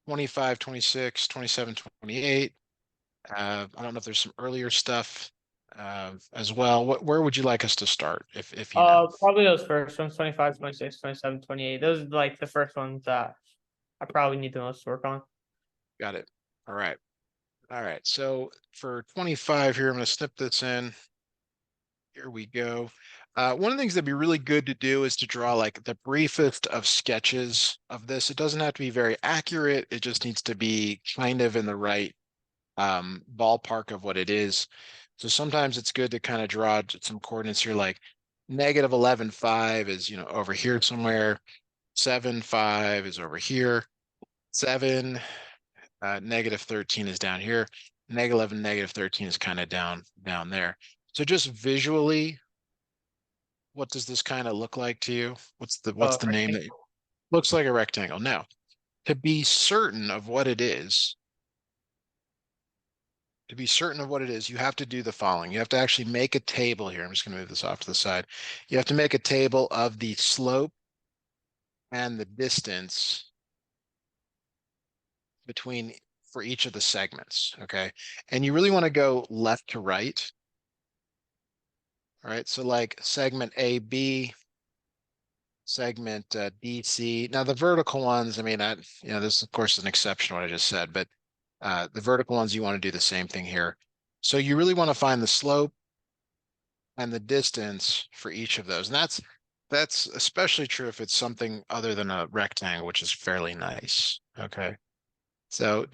25, 26, 27, 28. I don't know if there's some earlier stuff as well. Where would you like us to start if you know? Probably those first ones, 25, 26, 27, 28. Those are like the first ones that I probably need the most work on. Got it. All right. All right. So for 25 here, I'm going to snip this in. Here we go. One of the things that'd be really good to do is to draw like the briefest of sketches of this. It doesn't have to be very accurate. It just needs to be kind of in the right ballpark of what it is. So sometimes it's good to kind of draw some coordinates here, like negative 11, 5 is, over here somewhere. 7, 5 is over here. 7, negative 13 is down here. Negative 11, negative 13 is kind of down there. So just visually, what does this kind of look like to you? What's the name that Rectangle. looks like a rectangle? Now, to be certain of what it is, you have to do the following. You have to actually make a table here. I'm just going to move this off to the side. You have to make a table of the slope and the distance between for each of the segments. Okay. And you really want to go left to right. All right. So like segment AB, segment DC. Now the vertical ones, I mean, this is of course an exception to what I just said, but the vertical ones, you want to do the same thing here. So you really want to find the slope and the distance for each of those. And that's especially true if it's something other than a rectangle, which is fairly nice. Okay. So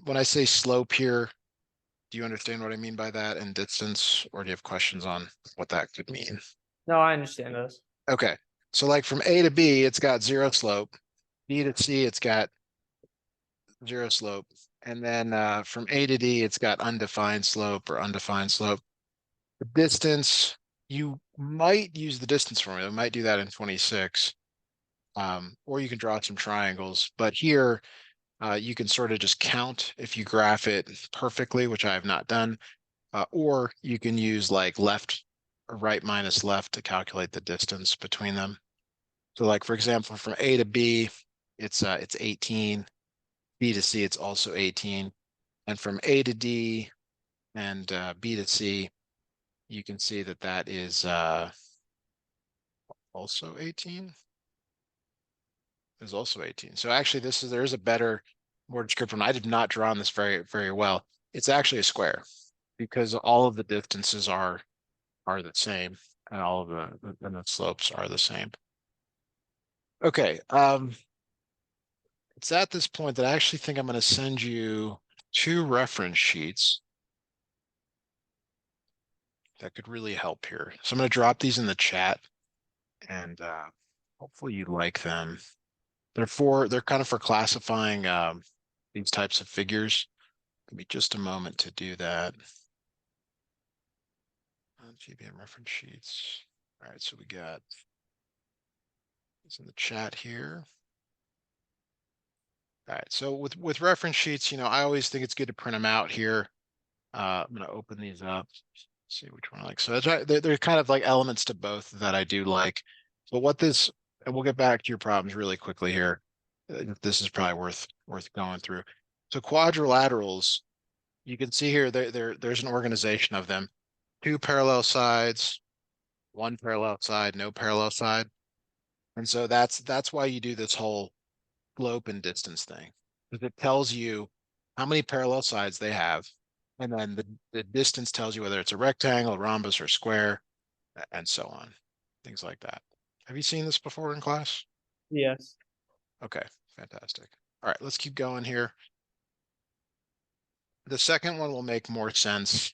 when I say slope here, do you understand what I mean by that and distance, or do you have questions on what that could mean? No, I understand those. Okay. So like from A to B, it's got zero slope. B to C, it's got zero slope. And then from A to D, it's got undefined slope or undefined slope. The distance, you might use the distance formula. We might do that in 26. Or you can draw some triangles. But here, you can sort of just count if you graph it perfectly, which I have not done. Or you can use like left or right minus left to calculate the distance between them. So like, for example, from A to B, it's 18. B to C, it's also 18. And from A to D and B to C, you can see that that is also 18. Is also 18. So actually, there's a better, more descriptive one. I did not draw on this very, very well. It's actually a square because all of the distances are the same and all of the slopes are the same. Okay. It's at this point that I actually think I'm going to send you two reference sheets that could really help here. So I'm going to drop these in the chat and hopefully you like them. They're kind of for classifying these types of figures. Give me just a moment to do that. GBM reference sheets. All right, so we got it's in the chat here. All right, so with reference sheets, I always think it's good to print them out here. I'm going to open these up, see which one I like. So that's right. They're kind of like elements to both that I do like. But and we'll get back to your problems really quickly here. This is probably worth going through. So quadrilaterals, you can see here there's an organization of them. Two parallel sides, one parallel side, no parallel side. And so that's why you do this whole slope and distance thing. Because it tells you how many parallel sides they have. And then the distance tells you whether it's a rectangle, a rhombus, or square, and so on. Things like that. Have you seen this before in class? Yes. Okay, fantastic. All right, let's keep going here. The second one will make more sense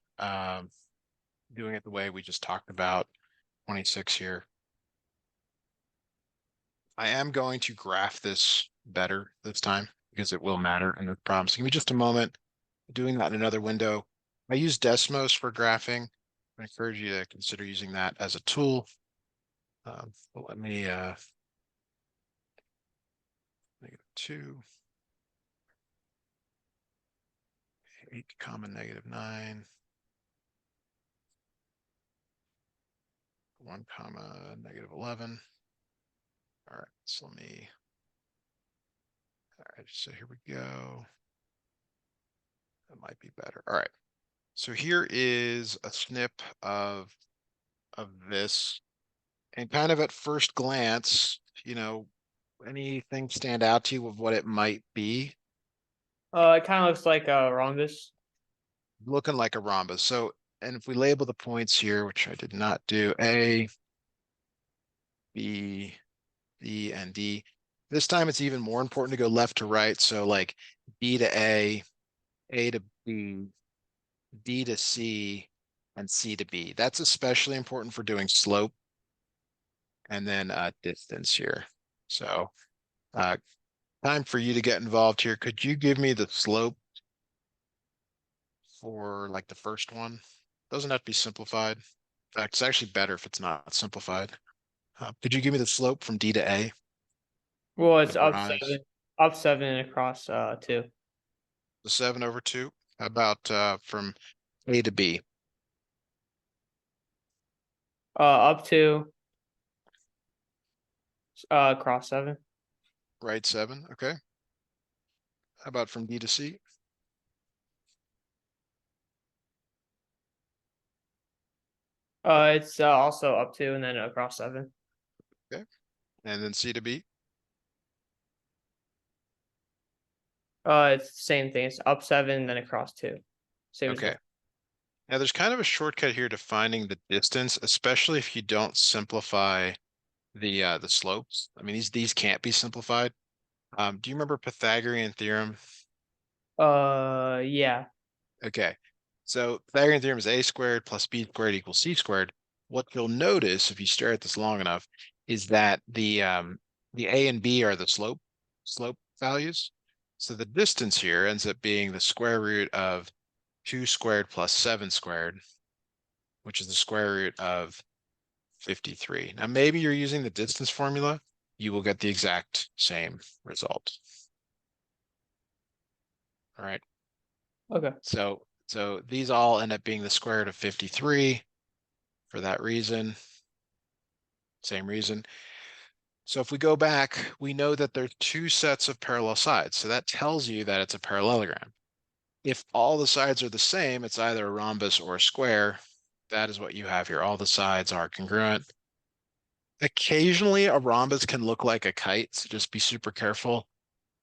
doing it the way we just talked about, 26 here. I am going to graph this better this time because it will matter in the problem. So give me just a moment. Doing that in another window. I use Desmos for graphing. I encourage you to consider using that as a tool. But let me -2, 8 comma -9, 1 comma -11. All right, so let me All right, so here we go. That might be better. All right. So here is a snip of this, and kind of at first glance, anything stand out to you of what it might be? It kind of looks like a rhombus. Looking like a rhombus. So, and if we label the points here, which I did not do, A, B, C, and D. This time it's even more important to go left to right. So like B to A to B, D to C, and C to B. That's especially important for doing slope and then distance here. So uh, time for you to get involved here. Could you give me the slope for like the first one? Doesn't have to be simplified. In fact, it's actually better if it's not simplified. Could you give me the slope from D to A, Well, the it's rise? up 7 and across 2. The 7/2. How about from A to B, Up 2, across 7. right 7? Okay. How about from D to C? It's also up 2 and then across 7. Okay. And then C to B? It's the same thing. It's up 7, then across 2. Same as Okay. before. Now there's kind of a shortcut here to finding the distance, especially if you don't simplify the slopes. I mean, these can't be simplified. Do you remember Pythagorean theorem? Yeah. Okay. So Pythagorean theorem is a squared plus b squared equals c squared. What you'll notice if you stare at this long enough is that the a and b are the slope values. So the distance here ends up being the square root of 2 squared plus 7 squared, which is the square root of 53. Now maybe you're using the distance formula, you will get the exact same result. All right. Okay. So these all end up being the square root of 53 for that reason. Same reason. So if we go back, we know that there's two sets of parallel sides. So that tells you that it's a parallelogram. If all the sides are the same, it's either a rhombus or a square. That is what you have here. All the sides are congruent. Occasionally a rhombus can look like a kite, so just be super careful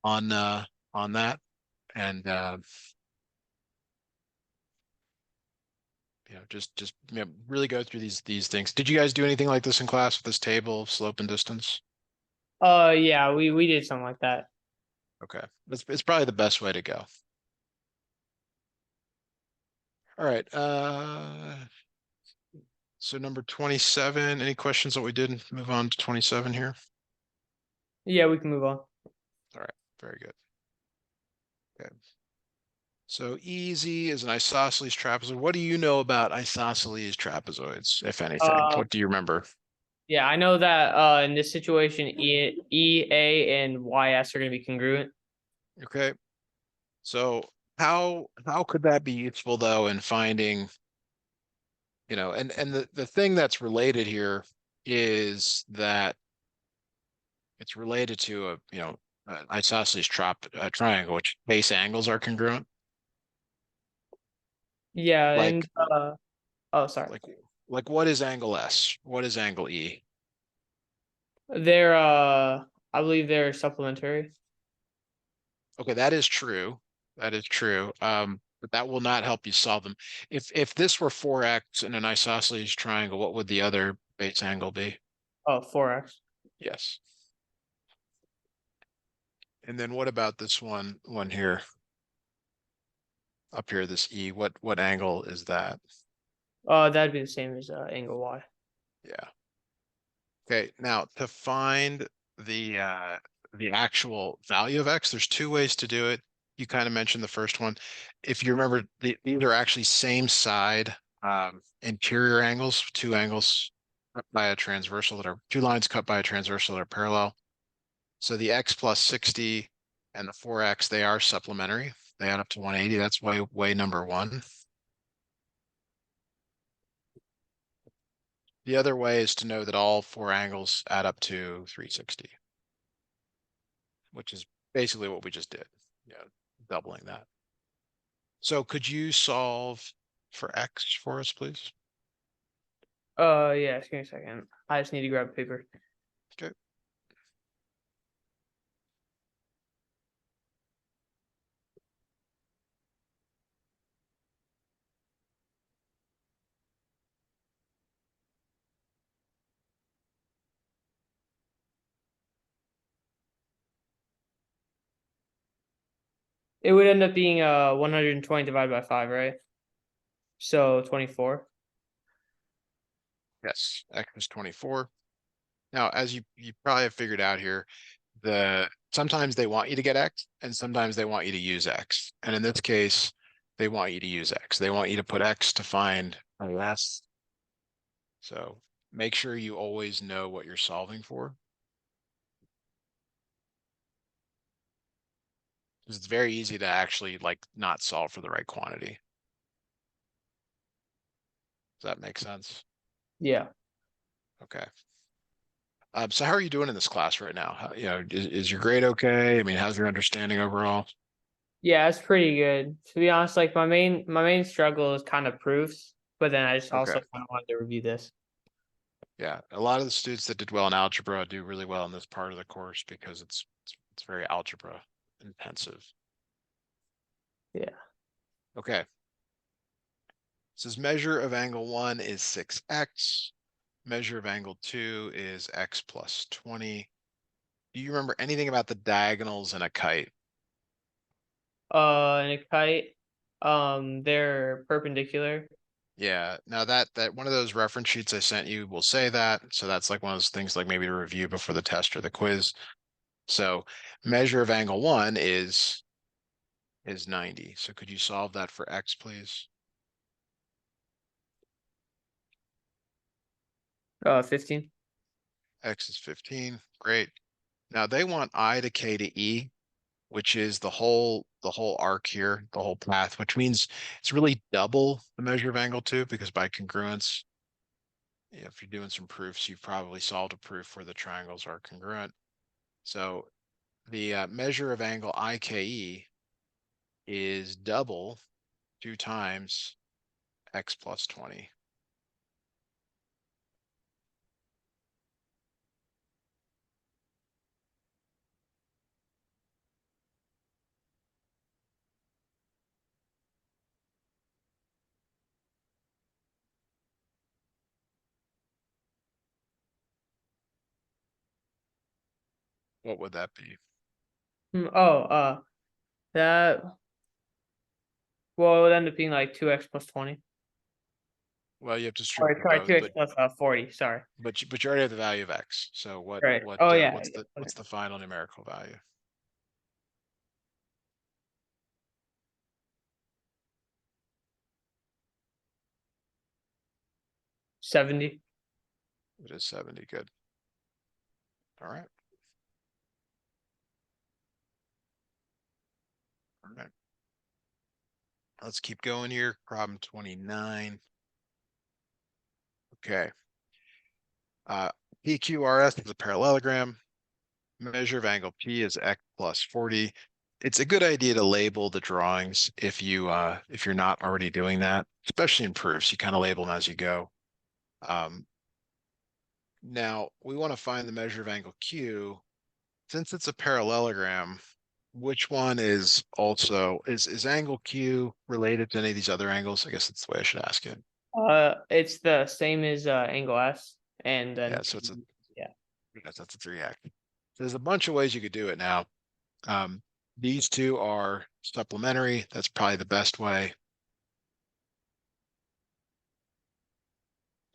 on that. And really go through these things. Did you guys do anything like this in class with this table, slope and distance? Yeah, we did something like that. Okay. It's probably the best way to go. All right. So number 27, any questions what we did? Move on to 27 here. Yeah, we can move on. All right, very good. Okay. So easy is an isosceles trapezoid. What do you know about isosceles trapezoids, if anything? Uh, What do you remember? yeah, I know that in this situation, E, A, and YS are going to be congruent. Okay. So how could that be useful though in finding, and the thing that's related here is that it's related to an isosceles triangle, which base angles are congruent. Yeah, and Like oh, sorry. like like what is angle S? What is angle E? They're I believe they're supplementary. Okay, that is true. That is true. But that will not help you solve them. If this were 4x in an isosceles triangle, what would the other base angle be? Oh, 4x. Yes. And then what about this one here? Up here, this E, what angle is that? That'd be the same as angle Y. Yeah. Okay, now to find the actual value of X, there's two ways to do it. You kind of mentioned the first one. If you remember, these are actually same side interior angles, two angles cut by a transversal that are two lines cut by a transversal that are parallel. So the X plus 60 and the 4X, they are supplementary. They add up to 180. That's way number one. The other way is to know that all four angles add up to 360, which is basically what we just did. Yeah, doubling that. So could you solve for X for us, please? Yeah, just give me a second. I just need to grab paper. Okay. It would end up being 120 divided by 5, right? So 24. Yes, X is 24. Now, as you probably have figured out here, sometimes they want you to get X and sometimes they want you to use X. And in this case, they want you to use X. They want you to put X to find a less. So make sure you always know what you're solving for. 'Cause it's very easy to actually like not solve for the right quantity. Does that make sense? Yeah. Okay. So how are you doing in this class right now? Is your grade okay? I mean, how's your understanding overall? Yeah, it's pretty good. To be honest, like my main struggle is kind of proofs, but then I just Okay. also kind of wanted to review this. Yeah, a lot of the students that did well in algebra do really well in this part of the course because it's very algebra intensive. Yeah. Okay. Says measure of angle 1 is 6x. Measure of angle 2 is x plus 20. Do you remember anything about the diagonals in a kite? And a kite, they're perpendicular. Yeah, now that one of those reference sheets I sent you will say that. So that's like one of those things like maybe to review before the test or the quiz. So measure of angle 1 is 90. So could you solve that for x, please? 15. X is 15. Great. Now they want I to K to E, which is the whole arc here, the whole path, which means it's really double the measure of angle 2 because by congruence, if you're doing some proofs, you've probably solved a proof where the triangles are congruent. So the measure of angle IKE is double 2 times x plus 20. What would that be? Oh, that well, it would end up being like 2x plus 20. Well, you have to strip Sorry, for sorry, both, 2x but plus 40. Sorry. you already have the value of x. So Right. Oh yeah. Okay. what's the final numerical value? 70. It is 70. Good. All right. All right. Let's keep going here. Problem 29. Okay. Uh, PQRS is a parallelogram. Measure of angle P is x plus 40. It's a good idea to label the drawings if you're not already doing that, especially in proofs. You kind of label them as you go. Now we want to find the measure of angle Q. Since it's a parallelogram, which one is angle Q related to any of these other angles? I guess that's the way I should ask it. It's the same as angle S, and Yeah, then so it's a yeah. that's a 3x. There's a bunch of ways you could do it now. These two are supplementary. That's probably the best way.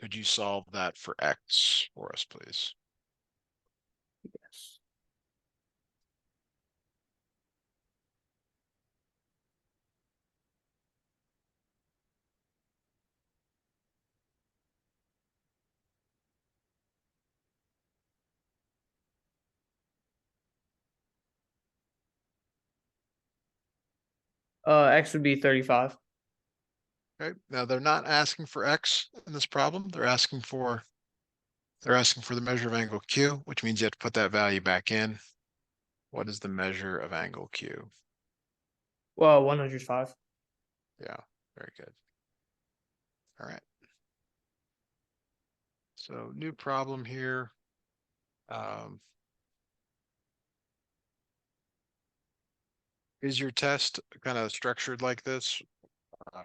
Could you solve that for x for us, please? Yes. X would be 35. Okay. Now they're not asking for x in this problem. They're asking for the measure of angle q, which means you have to put that value back in. What is the measure of angle Q? Well, 105. Yeah, very good. All right. So new problem here. Is your test kind of structured like this?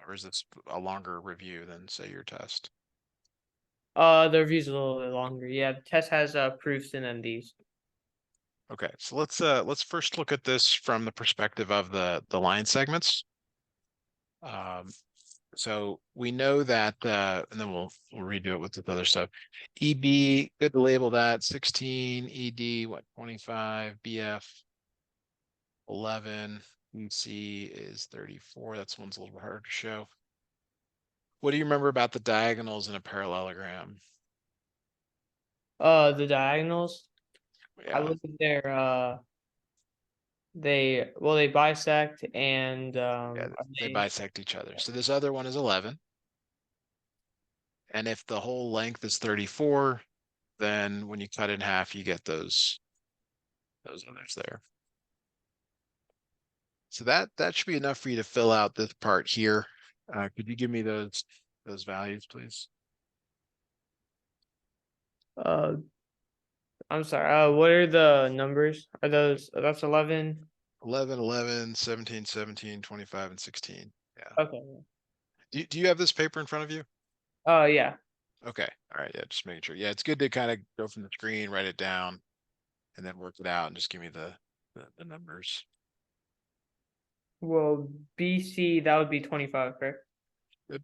Or is this a longer review than, say, your test? The review's a little bit longer. Yeah, the test has proofs and then these. Okay, so let's first look at this from the perspective of the line segments. Um, so we know that, and then we'll redo it with the other stuff. EB, good to label that. 16, ED, what, 25, BF, 11, EC is 34. That's one's a little harder to show. What do you remember about the diagonals in a parallelogram? The diagonals. I Yeah, look at their they bisect and yeah, are they they bisect each other. So this other one is 11. And if the whole length is 34, then when you cut in half, you get those others there. So that should be enough for you to fill out this part here. Could you give me those values, please? uh I'm sorry. What are the numbers? Are those that's 11? 11, 11, 17, 17, 25, and 16. Yeah. Okay. Do you have this paper in front of you? Yeah. Okay. All right. Yeah, just making sure. Yeah, it's good to kind of go from the screen, write it down, and then work it out and just give me the numbers. Well, BC that would be 25, correct? Good.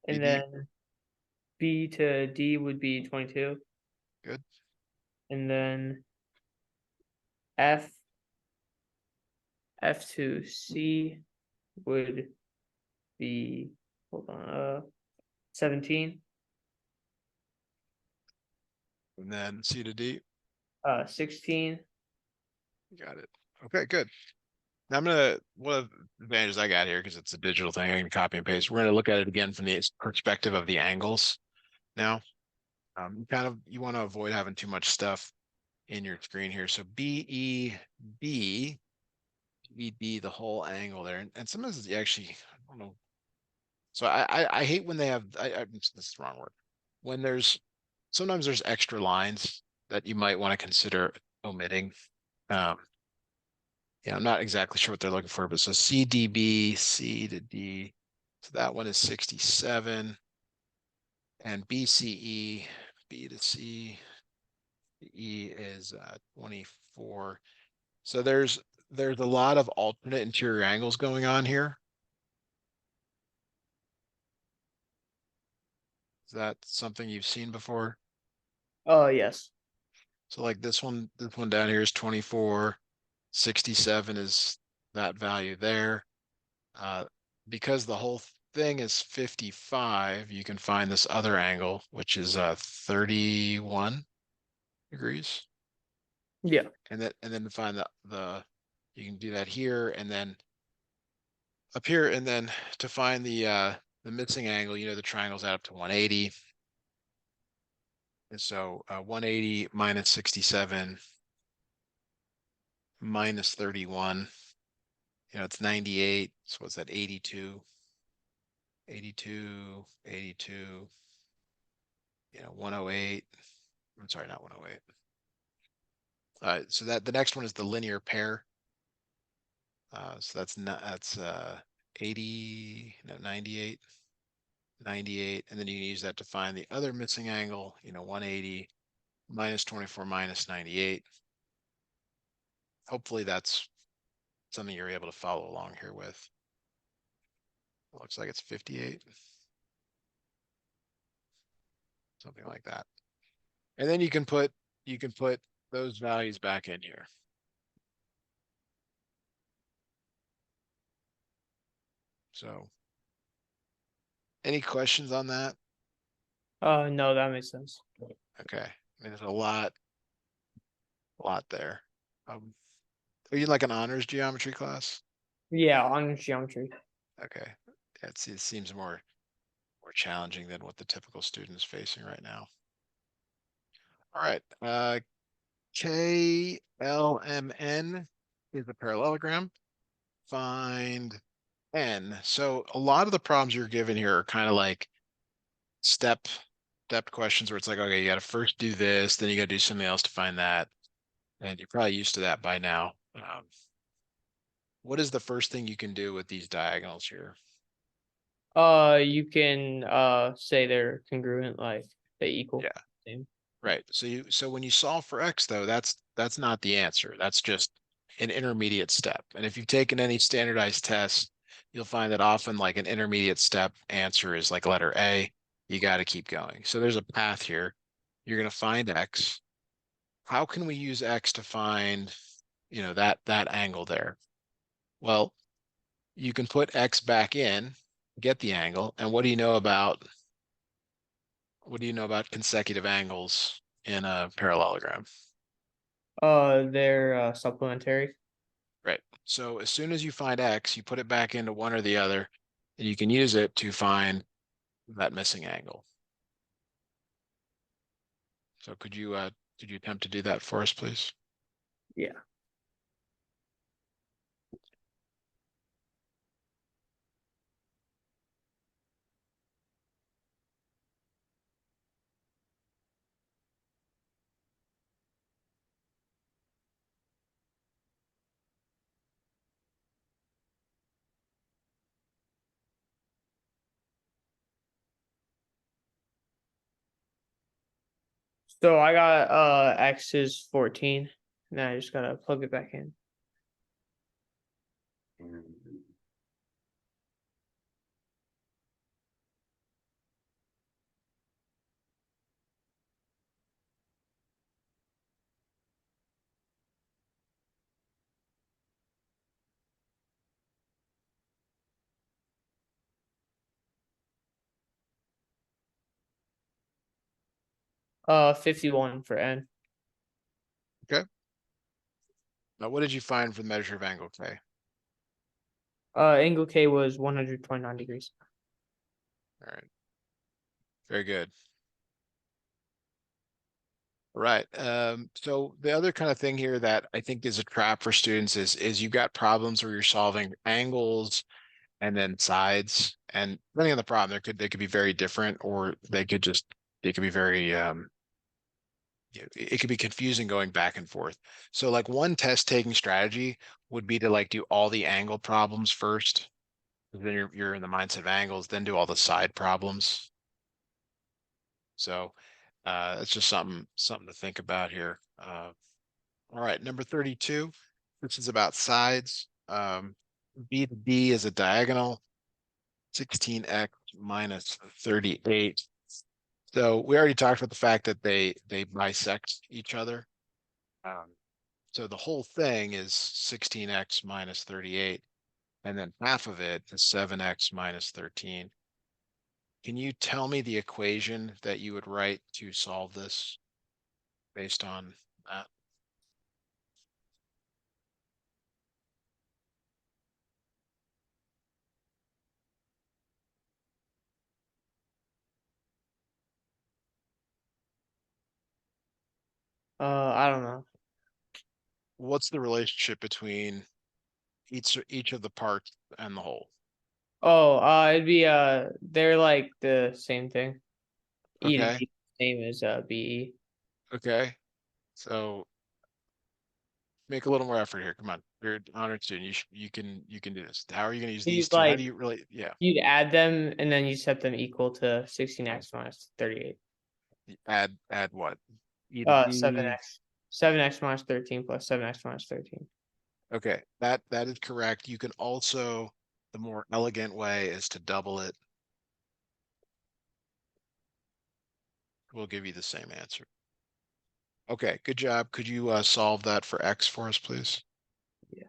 And BD, then B to D would be 22, good. and then F F to C would be, hold on, 17, And then C to D, 16. you got it. Okay, good. Now I'm gonna, one of the advantages I got here, because it's a digital thing, I can copy and paste. We're gonna look at it again from the perspective of the angles now. You want to avoid having too much stuff in your screen here. So BEB, BEB, the whole angle there. And sometimes it's actually, I don't know. So I hate when they have, this is the wrong word. When sometimes there's extra lines that you might want to consider omitting. Um, Yeah, I'm not exactly sure what they're looking for, but so CDB, C to D. So that one is 67. And BCE, B to C, E is 24. So there's a lot of alternate interior angles going on here. Is that something you've seen before? Yes. So like this one down here is 24. 67 is that value there. Uh, because the whole thing is 55, you can find this other angle, which is 31 degrees. Yeah. And then to find you can do that here and then up here, and then to find the missing angle, the triangles add up to 180. And so 180 minus 67 minus 31, it's 98. So what's that? 82, 82, 82, 108. I'm sorry, not 108. So that the next one is the linear pair. So that's not, that's 80, no, 98, 98. And then you can use that to find the other missing angle, 180 minus 24 minus 98. Hopefully that's something you're able to follow along here with. It looks like it's 58, something like that. And then you can put those values back in here. So any questions on that? No, that makes sense. Okay. I mean, there's a lot there. Are you in like an honors geometry class? Yeah, on geometry. Okay. It seems more challenging than what the typical student is facing right now. All right. KLMN is a parallelogram. Find N. So a lot of the problems you're given here are kind of like step questions where it's like, okay, you got to first do this, then you got to do something else to find that. And you're probably used to that by now. What is the first thing you can do with these diagonals here? You can say they're congruent, like they equal. Yeah, Same. right. So when you solve for X though, that's not the answer. That's just an intermediate step. And if you've taken any standardized tests, you'll find that often like an intermediate step answer is like letter A. You got to keep going. So there's a path here. You're going to find X. How can we use X to find, that angle there? Well, you can put X back in, get the angle. And what do you know about consecutive angles in a parallelogram? They're supplementary. Right. So as soon as you find X, you put it back into one or the other, and you can use it to find that missing angle. So could you attempt to do that for us, please? Yeah. So I got X is 14. Now I just gotta plug it back in. 51 for N. Okay. Now, what did you find for the measure of angle K? Angle K was 129 degrees. All right. Very good. Right. So the other kind of thing here that I think is a trap for students is you've got problems where you're solving angles and then sides, and depending on the problem, they could be very different, or they could be very it could be confusing going back and forth. So like one test taking strategy would be to like do all the angle problems first. Then you're in the mindset of angles, then do all the side problems. So it's just something to think about here. All right, number 32. This is about sides. B to D is a diagonal, 16x minus 38. So we already talked about the fact that they bisect each other. Um, so the whole thing is 16x minus 38, and then half of it is 7x minus 13. Can you tell me the equation that you would write to solve this based on that? I don't know. What's the relationship between each of the parts and the whole? Oh, it'd be they're like the same thing. E to Okay, D, same as BE. okay. So make a little more effort here. Come on, you're an honored student. You can do this. How are you going to use these You'd two? How do like you really? Yeah, you'd add them and then you set them equal to 16x minus 38. add what? E to D. 7x. 7x minus 13 plus 7x minus 13. Okay, that is correct. You can also, the more elegant way is to double it. We'll give you the same answer. Okay, good job. Could you solve that for X for us, please? Yeah.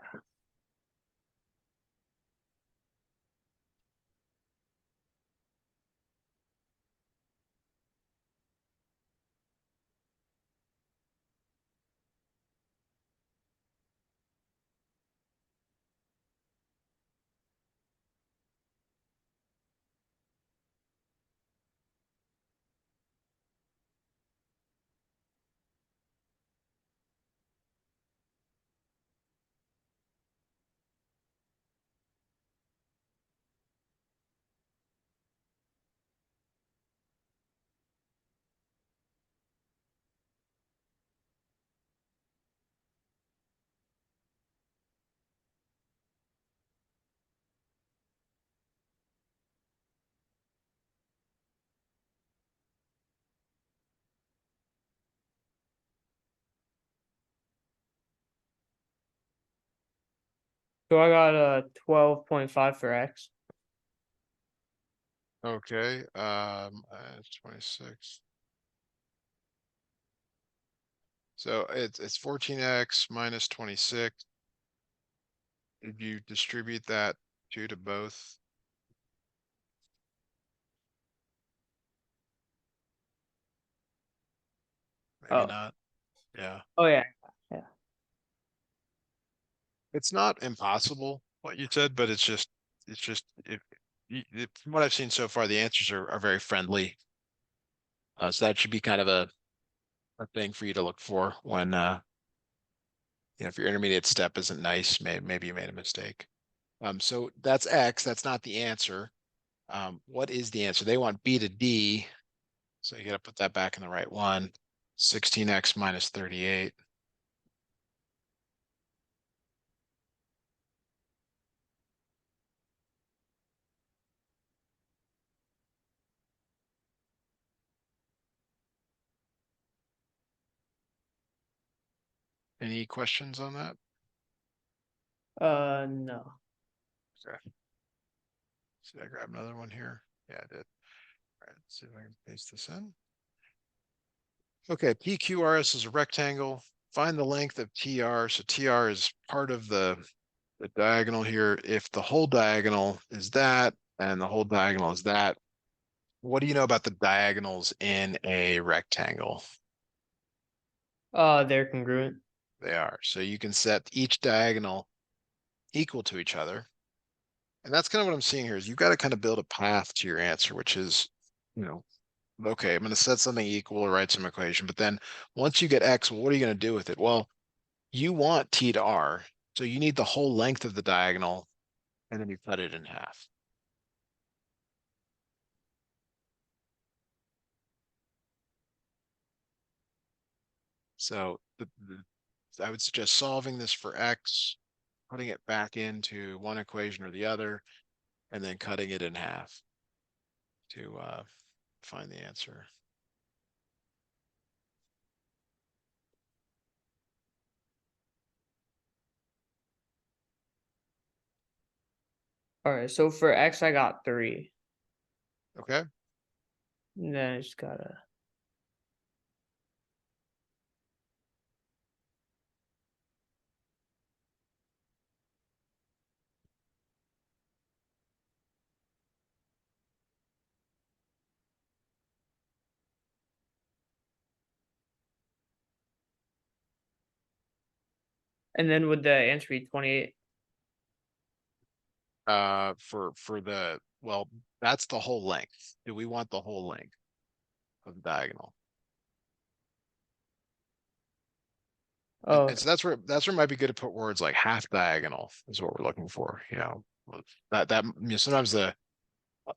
So I got a 12.5 for X. Okay, 26. So it's 14x minus 26. Did you distribute that two to both? Maybe Oh, not. Yeah. oh yeah, yeah. It's not impossible what you said, but if from what I've seen so far, the answers are very friendly. So that should be kind of a thing for you to look for when if your intermediate step isn't nice, maybe you made a mistake. So that's X, that's not the answer. What is the answer? They want B to D, so you got to put that back in the right one. 16x minus 38. Any questions on that? No. Okay. See, I grab another one here. Yeah, I did. All right, let's see if I can paste this in. Okay, PQRS is a rectangle. Find the length of TR. So TR is part of the diagonal here. If the whole diagonal is that and the whole diagonal is that, what do you know about the diagonals in a rectangle? They're congruent. They are. So you can set each diagonal equal to each other. And that's kind of what I'm seeing here is you've got to kind of build a path to your answer, which is, you know, okay, I'm going to set something equal or write some equation. But then once you get X, well, what are you going to do with it? Well, you want T to R. So you need the whole length of the diagonal and then you cut it in half. So I would suggest solving this for X, putting it back into one equation or the other, and then cutting it in half to find the answer. All right, so for X, I got 3. Okay. And then I just gotta. And then would the answer be 28? For the, well, that's the whole length. Do we want the whole length of the diagonal? Oh, And so that's where it might be good to put words like half diagonal is what we're looking for. Sometimes the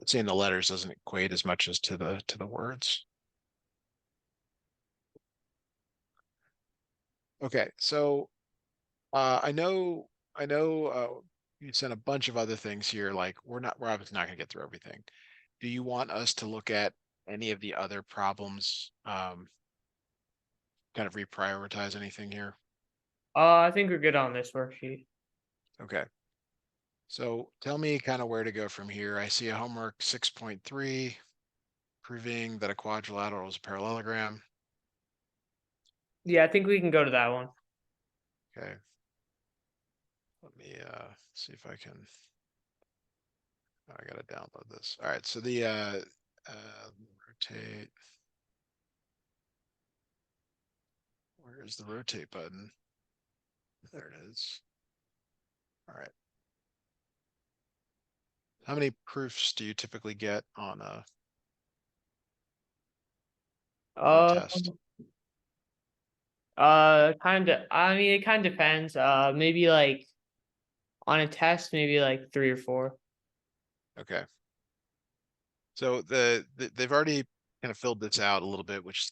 seeing the letters doesn't equate as much as to the words. Okay, so I know you sent a bunch of other things here. Like we're obviously not gonna get through everything. Do you want us to look at any of the other problems? Kind of reprioritize anything here? I think we're good on this worksheet. Okay. So tell me kind of where to go from here. I see a homework 6.3, proving that a quadrilateral is a parallelogram. Yeah, I think we can go to that one. Okay. Let me see if I can. Oh, I gotta download this. All right. So the rotate. Where is the rotate button? There it is. All right. How many proofs do you typically get on a Uh, test? kind of. I mean, it kind of depends. Maybe like on a test, maybe like 3 or 4. Okay. So they've already kind of filled this out a little bit, which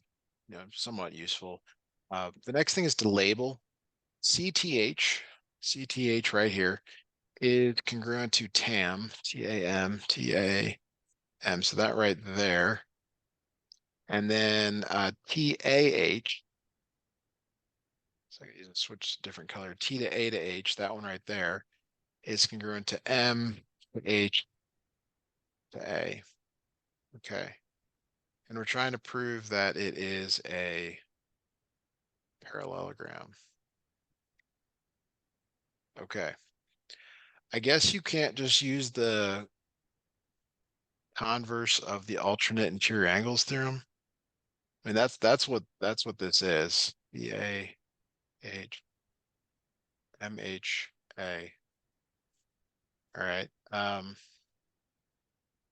is somewhat useful. The next thing is to label CTH. CTH right here is congruent to TAM, TAM, TAM. So that right there. And then TAH. So I can switch to different color. T to A to H, that one right there. is congruent to M, to H, to A. Okay. And we're trying to prove that it is a parallelogram. Okay. I guess you can't just use the converse of the alternate interior angles theorem. I mean, that's what this is. BA H MHA. All right.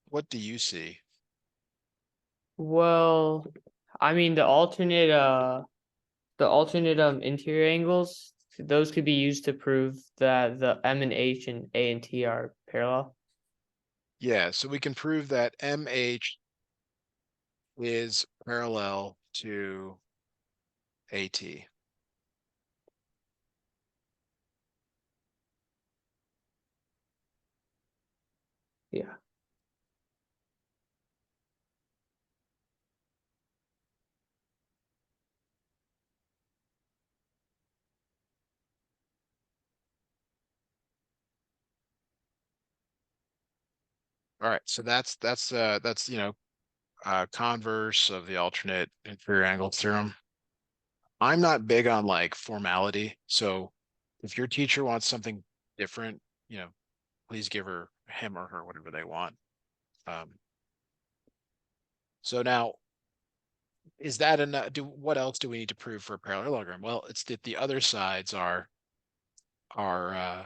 What do you see? Well, I mean the alternate interior angles, those could be used to prove that the M and H and A and T are parallel. Yeah, so we can prove that MH is parallel to AT. Yeah. All right, so that's converse of the alternate interior angle theorem. I'm not big on like formality, so if your teacher wants something different, please give him or her whatever they want. Um, so now, is that enough? What else do we need to prove for a parallelogram? Well, it's that the other sides are uh,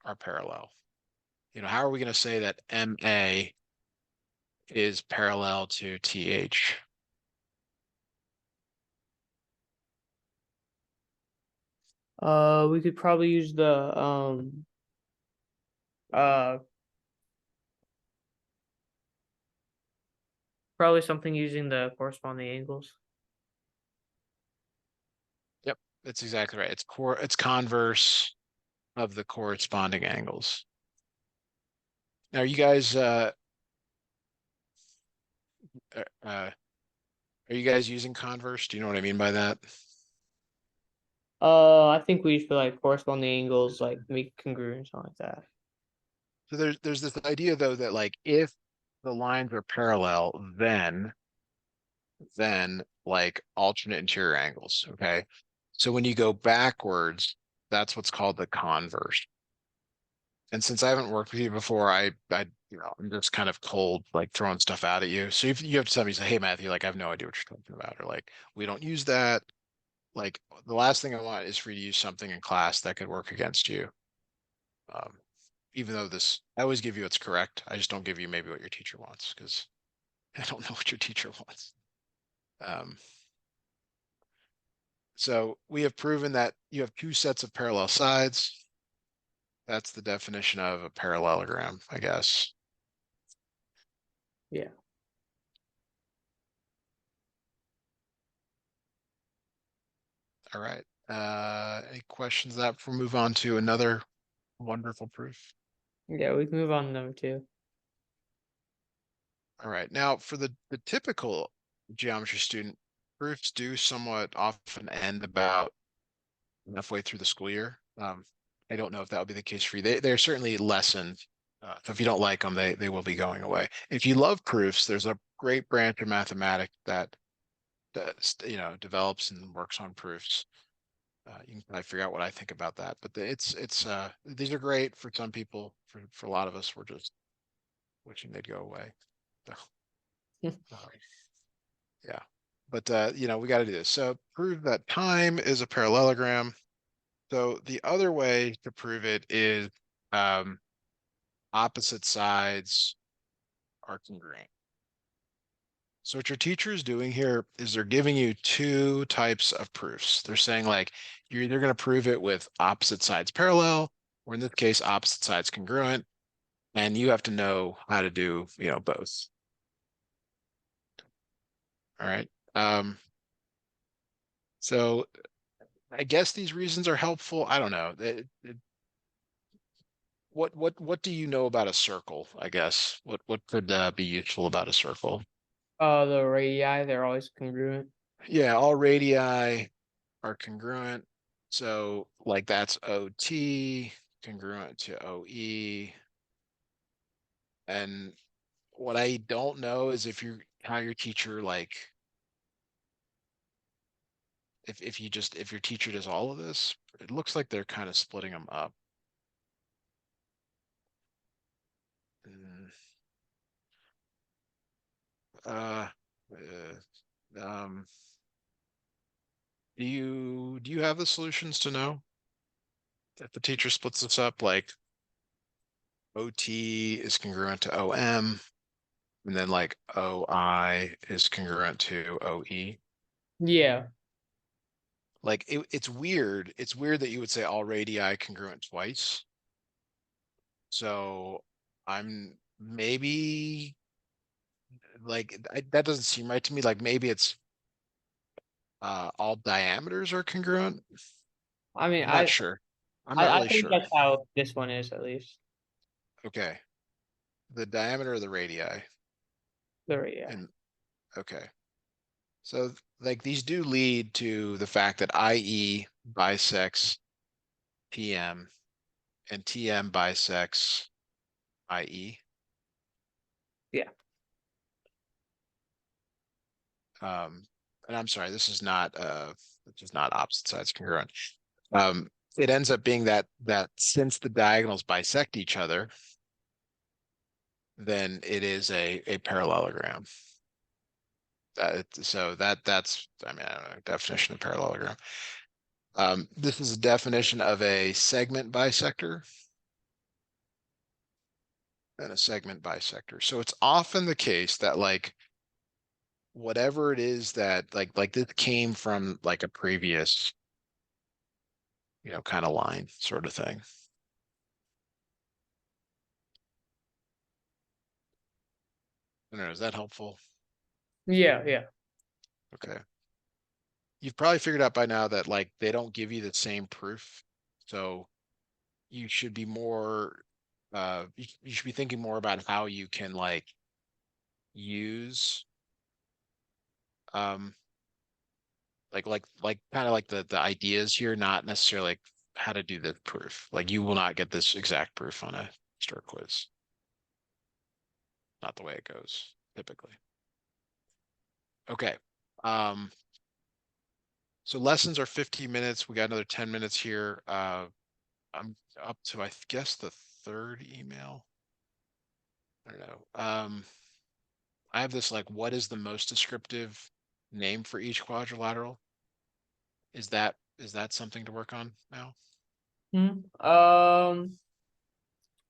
are parallel. How are we going to say that MA is parallel to TH? We could probably use the uh probably something using the corresponding angles. Yep, that's exactly right. It's converse of the corresponding angles. Now, uh, uh, are you guys using converse? Do you know what I mean by that? I think we should like corresponding angles, like make congruent, something like that. So there's this idea though that like if the lines are parallel, then like alternate interior angles. Okay. So when you go backwards, that's what's called the converse. And since I haven't worked with you before, I'm just kind of cold, like throwing stuff out at you. So if you have to tell me, say, hey Matthew, like I have no idea what you're talking about, or like we don't use that. Like the last thing I want is for you to use something in class that could work against you. Um, even though I always give you what's correct. I just don't give you maybe what your teacher wants because I don't know what your teacher wants. Um, so we have proven that you have two sets of parallel sides. That's the definition of a parallelogram, I guess. Yeah. All right. Any questions that before we move on to another wonderful proof? Yeah, we can move on to number two. All right. Now, for the typical geometry student, proofs do somewhat often end about halfway through the school year. I don't know if that would be the case for you. They're certainly lessened. So if you don't like them, they will be going away. If you love proofs, there's a great branch of mathematics that develops and works on proofs. You can probably figure out what I think about that. But it's these are great for some people. For a lot of us, we're just wishing they'd go away. So, uh, yeah. But we got to do this. So prove that time is a parallelogram. So the other way to prove it is um, opposite sides are congruent. So what your teacher is doing here is they're giving you two types of proofs. They're saying like you're either going to prove it with opposite sides parallel, or in this case, opposite sides congruent, and you have to know how to do, both. All right. So I guess these reasons are helpful. I don't know. What do you know about a circle? I guess what could be useful about a circle? The radii, they're always congruent. Yeah, all radii are congruent. So like that's OT. congruent to OE. And what I don't know is if you how your teacher like if your teacher does all of this, it looks like they're kind of splitting them up. Mm, Uh, um, do you have the solutions to know if the teacher splits this up like OT is congruent to OM and then like OI is congruent to OE? Yeah. Like it's weird. It's weird that you would say all radii congruent twice. So I'm maybe that doesn't seem right to me. Like maybe it's all diameters are congruent. I mean, I'm not sure. I'm not I really think sure. that's how this one is at least. Okay. The diameter of the radii. There, yeah. And okay. So like these do lead to the fact that IE bisects TM and TM bisects IE. Yeah. Um, and I'm sorry, this is not opposite sides congruent. It ends up being that since the diagonals bisect each other, then it is a parallelogram. That's I mean I don't know definition of parallelogram. This is a definition of a segment bisector and a segment bisector. So it's often the case that like whatever it is that like this came from like a previous kind of line sort of thing. I don't know, is that helpful? Yeah, yeah. Okay. You've probably figured out by now that like they don't give you the same proof. So you should be more you should be thinking more about how you can like use um like kind of like the ideas here, not necessarily like how to do the proof. Like you will not get this exact proof on a start quiz. Not the way it goes typically. Okay. Um, so lessons are 15 minutes. We got another 10 minutes here. I'm up to I guess the third email. I don't know. I have this like what is the most descriptive name for each quadrilateral? Is that something to work on now? Hmm.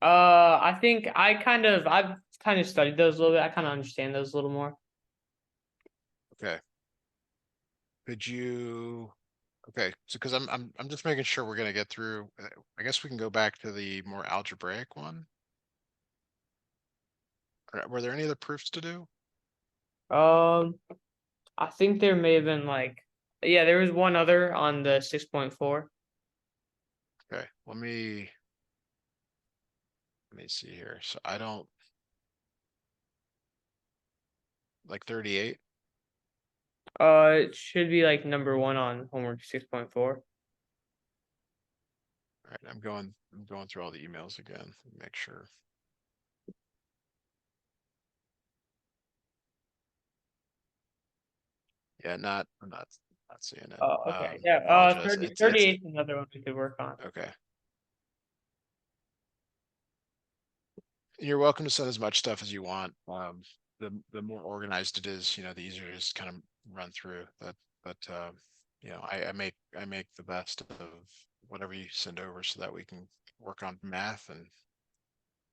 I think I've kind of studied those a little bit. I kind of understand those a little more. Okay. Could you Okay, so because I'm just making sure we're gonna get through. I guess we can go back to the more algebraic one. Were there any other proofs to do? Um, I think there may have been like, yeah, there was one other on the 6.4. Okay, let me see here. So I don't like 38. It should be like number one on homework 6.4. All right, I'm going through all the emails again. Make sure. Yeah, I'm not seeing it. Oh, okay. Yeah. Apologize. 30, It's 38 is another one we could work on. okay. You're welcome to send as much stuff as you want. The more organized it is, the easier it is to kind of run through that. But I make the best of whatever you send over so that we can work on math and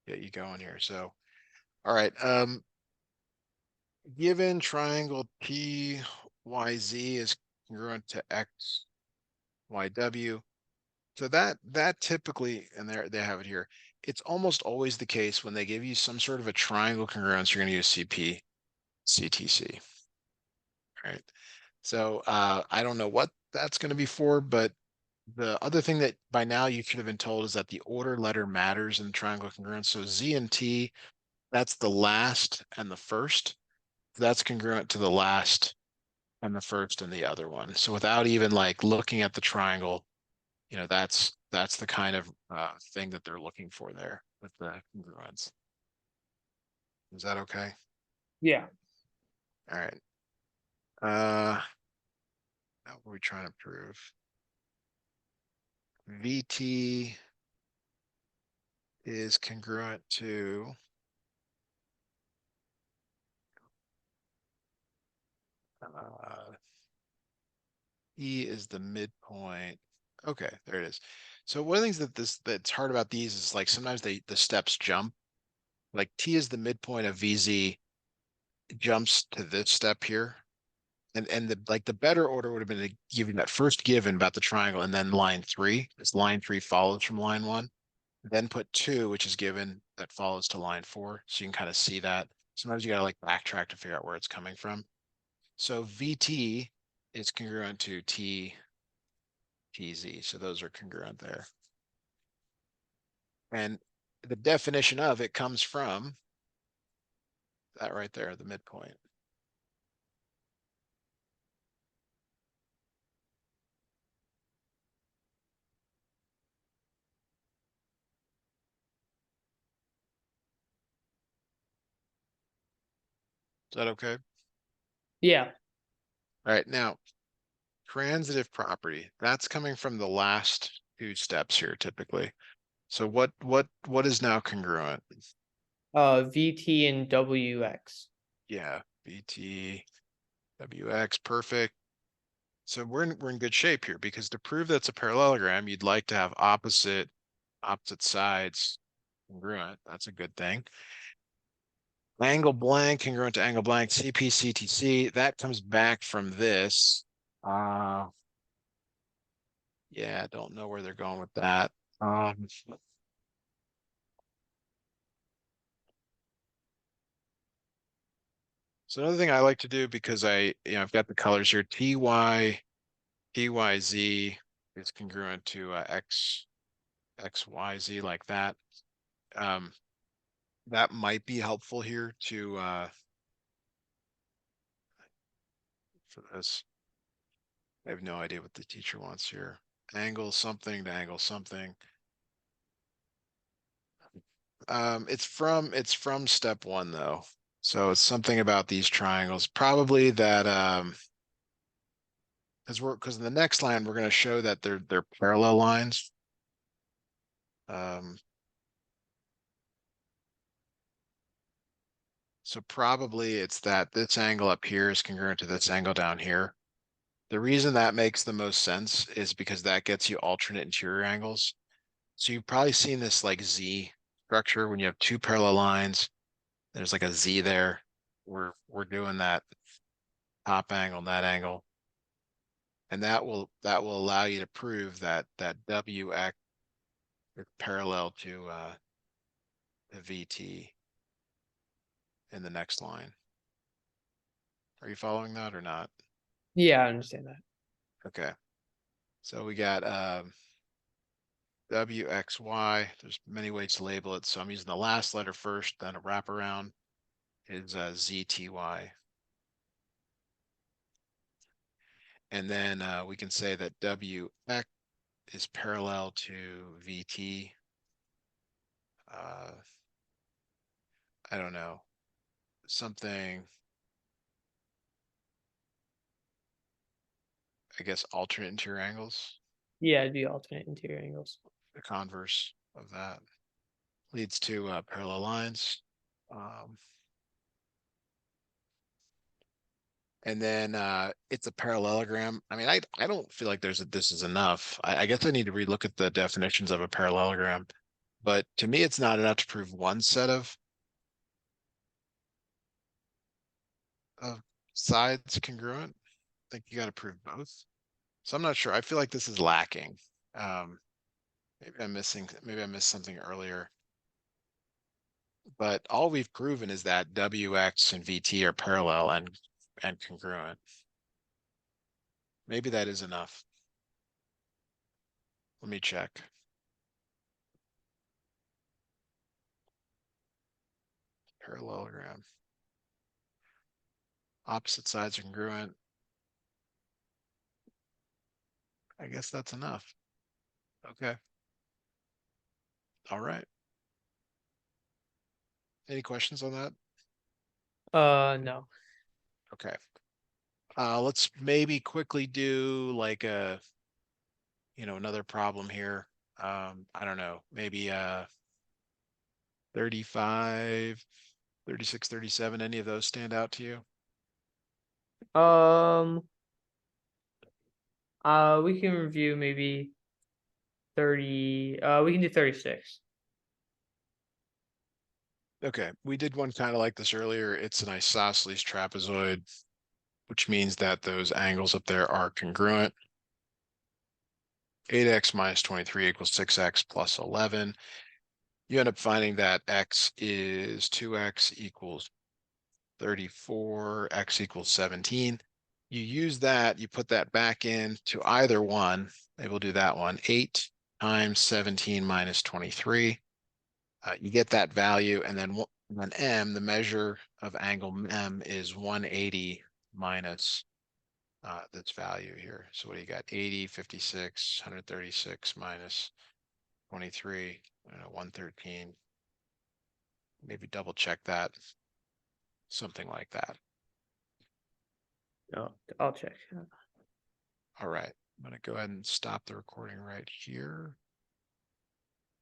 get you going here. So, all right. Given triangle PYZ is congruent to XYW. So that typically, and they have it here, it's almost always the case when they give you some sort of a triangle congruence, you're going to use CP, CTC, right? So I don't know what that's going to be for, but the other thing that by now you should have been told is that the order letter matters in triangle congruence. So Z and T, that's the last and the first. That's congruent to the last and the first and the other one. So without even like looking at the triangle, that's the kind of thing that they're looking for there with the congruence. Is that okay? Yeah. All right. What were we trying to prove? VT is congruent to E is the midpoint. Okay, there it is. So one of the things that's hard about these is like sometimes the steps jump. Like T is the midpoint of VZ jumps to this step here. And the better order would have been to give you that first given about the triangle and then line 3, because line 3 follows from line 1. Then put 2, which is given that follows to line 4. So you can kind of see that. Sometimes you gotta like backtrack to figure out where it's coming from. So VT is congruent to TZ. So those are congruent there. And the definition of it comes from that right there, the midpoint. Is that okay? Yeah. All right, now transitive property, that's coming from the last 2 steps here typically. So what is now congruent? VT and WX. Yeah, VT, WX, perfect. So we're in good shape here because to prove that's a parallelogram, you'd like to have opposite sides congruent. That's a good thing. Angle blank congruent to angle blank, CP, CTC, that comes back from this. Yeah, don't know where they're going with that. Um, so another thing I like to do because I've got the colors here, TYZ is congruent to XYZ like that. Um, that might be helpful here to for this. I have no idea what the teacher wants here. Angle something to angle something. It's from step 1 though. So it's something about these triangles. Probably that because in the next line we're going to show that they're parallel lines. Um, so probably it's that this angle up here is congruent to this angle down here. The reason that makes the most sense is because that gets you alternate interior angles. So you've probably seen this like Z structure when you have 2 parallel lines. There's like a Z there. We're doing that top angle, that angle. And that will allow you to prove that WX is parallel to the VT in the next line. Are you following that or not? Yeah, I understand that. Okay. So we got WXY. There's many ways to label it. So I'm using the last letter first, then a wraparound is ZTY. And then we can say that WX is parallel to VT. I don't know, something, I guess, alternate interior angles, Yeah, it'd be alternate interior angles. the converse of that leads to parallel lines. Um, and then it's a parallelogram. I mean, I don't feel like this is enough. I guess I need to relook at the definitions of a parallelogram, but to me, it's not enough to prove one set of sides congruent. I think you got to prove both. So I'm not sure. I feel like this is lacking. Um, maybe I missed something earlier. But all we've proven is that WX and VT are parallel and congruent. Maybe that is enough. Let me check. Parallelogram. Opposite sides are congruent. I guess that's enough. Okay. All right. Any questions on that? No. Okay. Let's maybe quickly do like another problem here. I don't know, maybe 35, 36, 37. Any of those stand out to you? Um, we can review maybe 30, we can do 36. Okay, we did one kind of like this earlier. It's an isosceles trapezoid, which means that those angles up there are congruent. 8x minus 23 equals 6x plus 11. You end up finding that x is 2x equals 34, x equals 17. You use that, you put that back in to either one. Maybe we'll do that one. 8 times 17 minus 23. You get that value, and then m, the measure of angle m, is 180 minus this value here. So what do you got? 80, 56, 136 minus 23, 113. Maybe double check that. Something like that. No, I'll check. All right. I'm going to go ahead and stop the recording right here.